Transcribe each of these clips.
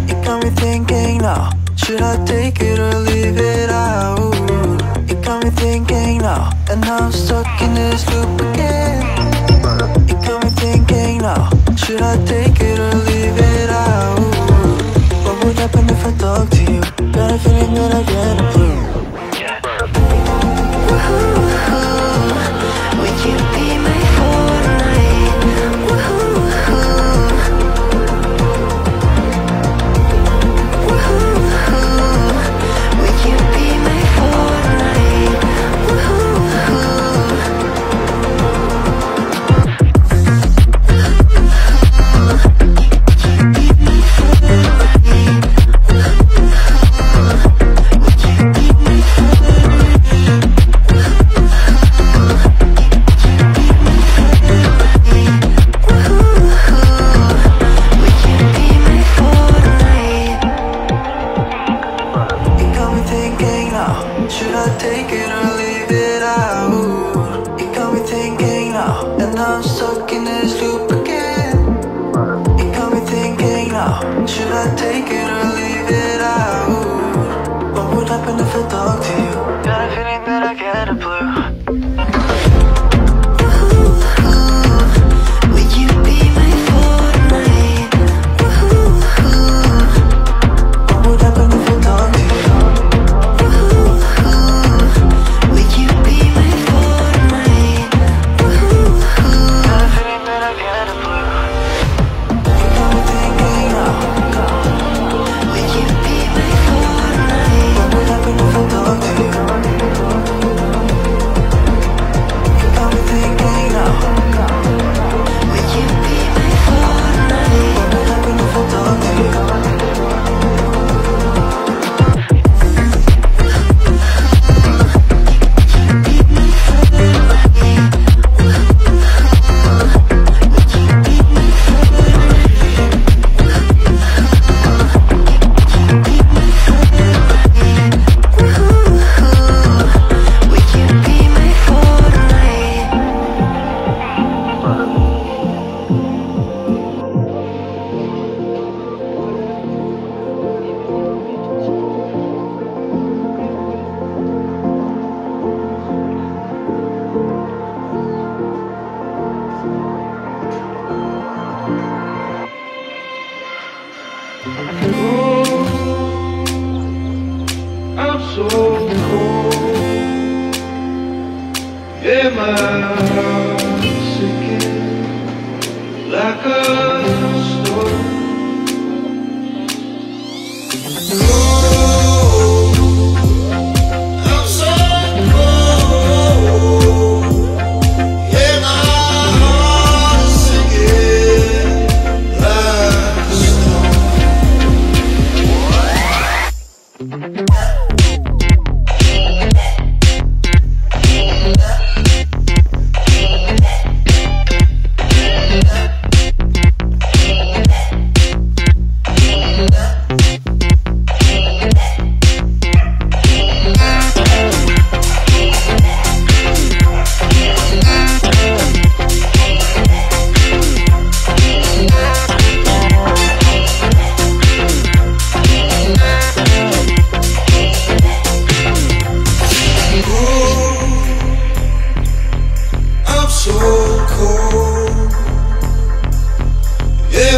It got me thinking now, should I take it or leave it out? It got me thinking now, and now I'm stuck in this loop again. It got me thinking now, should I take it or leave it out? What would happen if I talk to you? Got a feeling that I get a clue. Would you be my Fortnite? Would you be my Fortnite? Should I take it or leave it out? It got me thinking now, and now I'm stuck in this loop again. It got me thinking now, should I take it or leave it out? What would happen if I talk to you? Got a feeling that I get a blue. So cold, yeah, my heart's sinking like a storm. I'm so cold, yeah,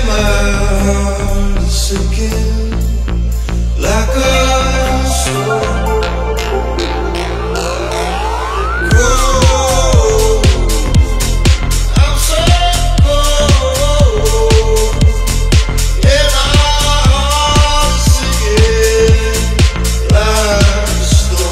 my heart's sinking like a storm.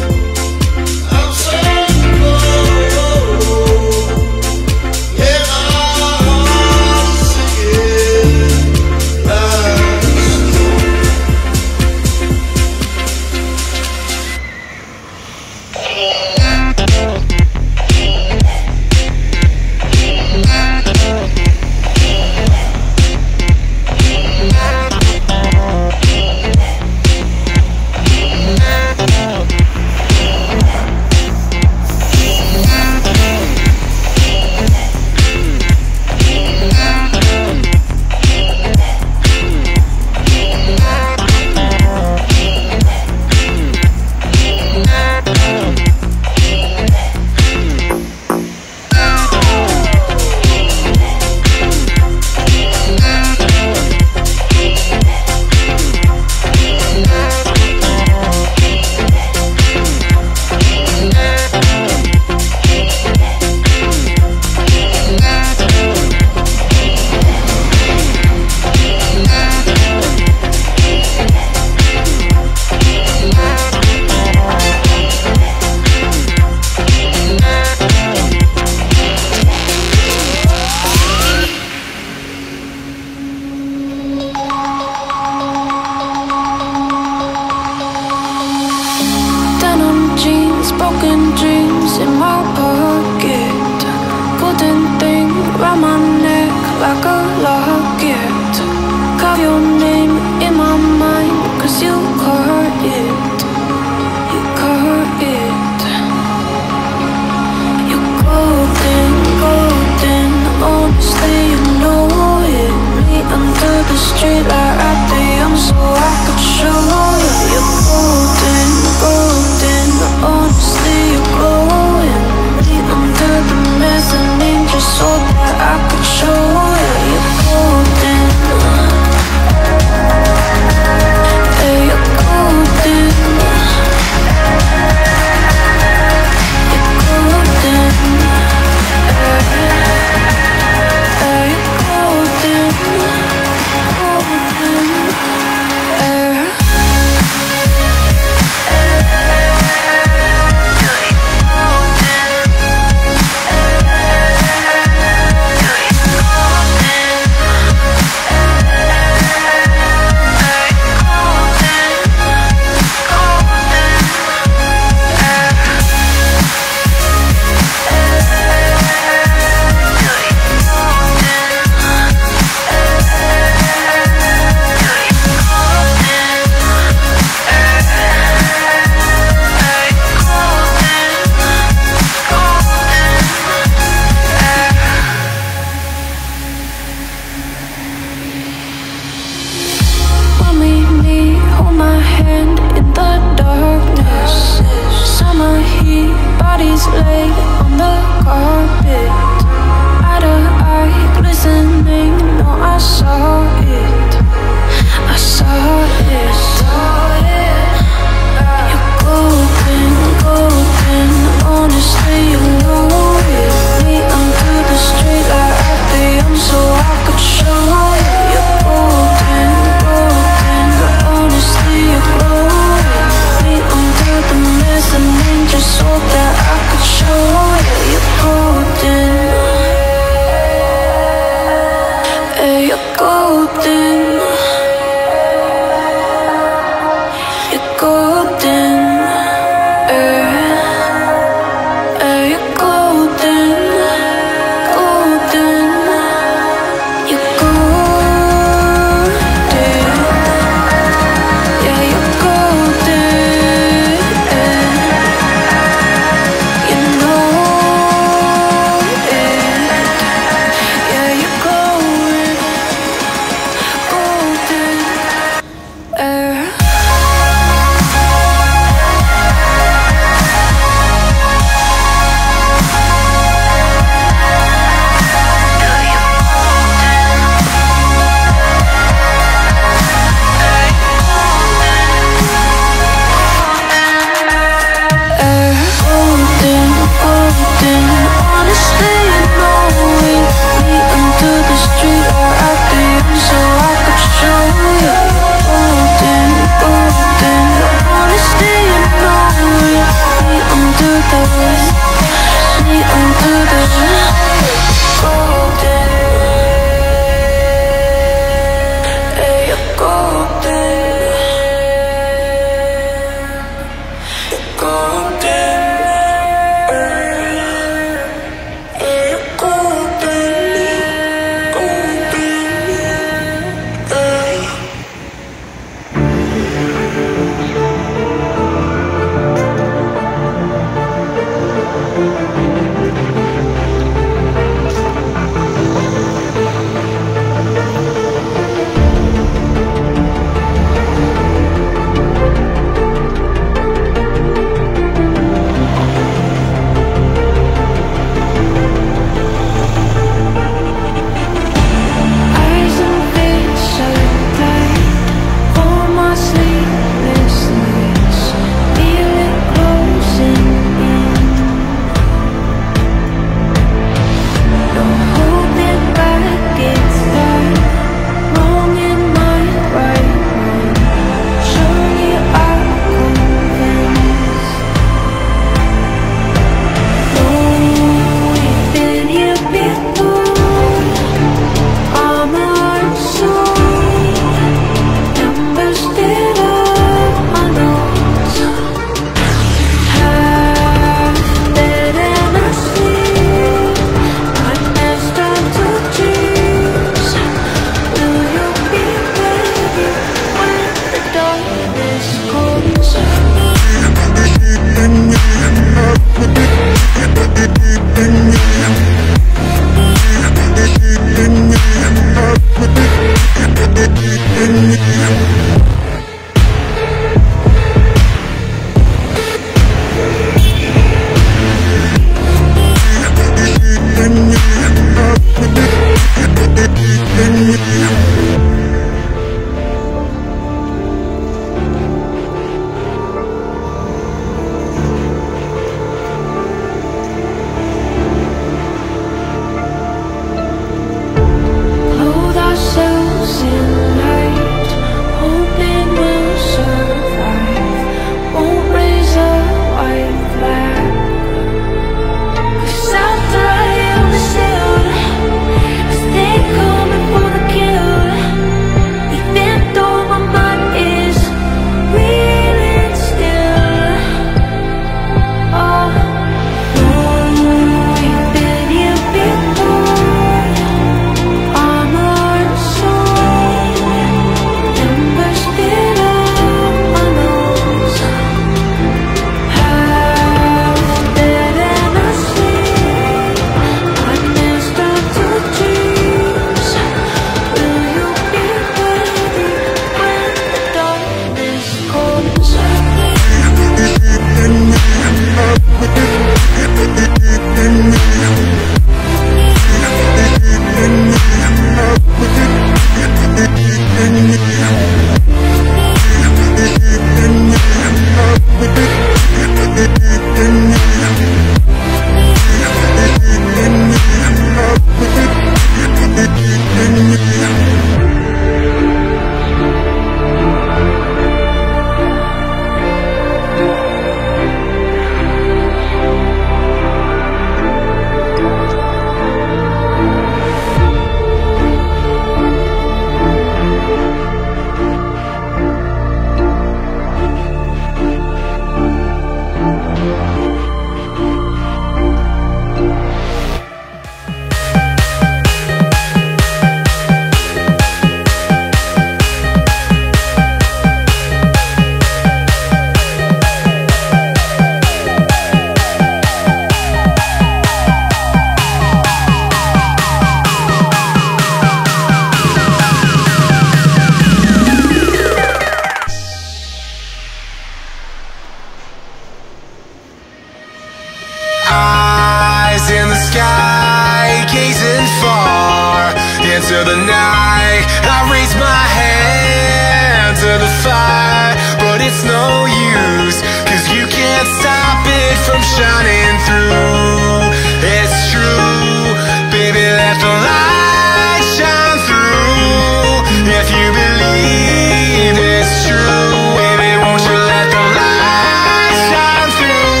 into the night. I raise my hand to the fire, but it's no use, 'cause you can't stop it from shining through. It's true, baby, let the light shine through. If you believe it's true, baby, won't you let the light shine through?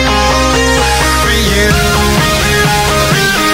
For you, for you, for you.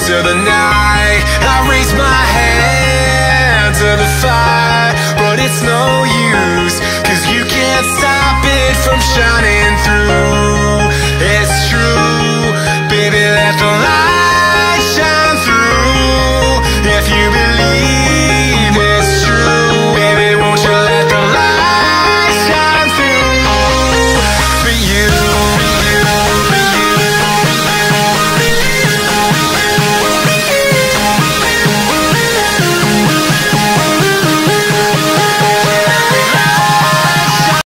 into the night. I raise my hand to the fire, but it's no use, 'cause you can't stop it from shining through.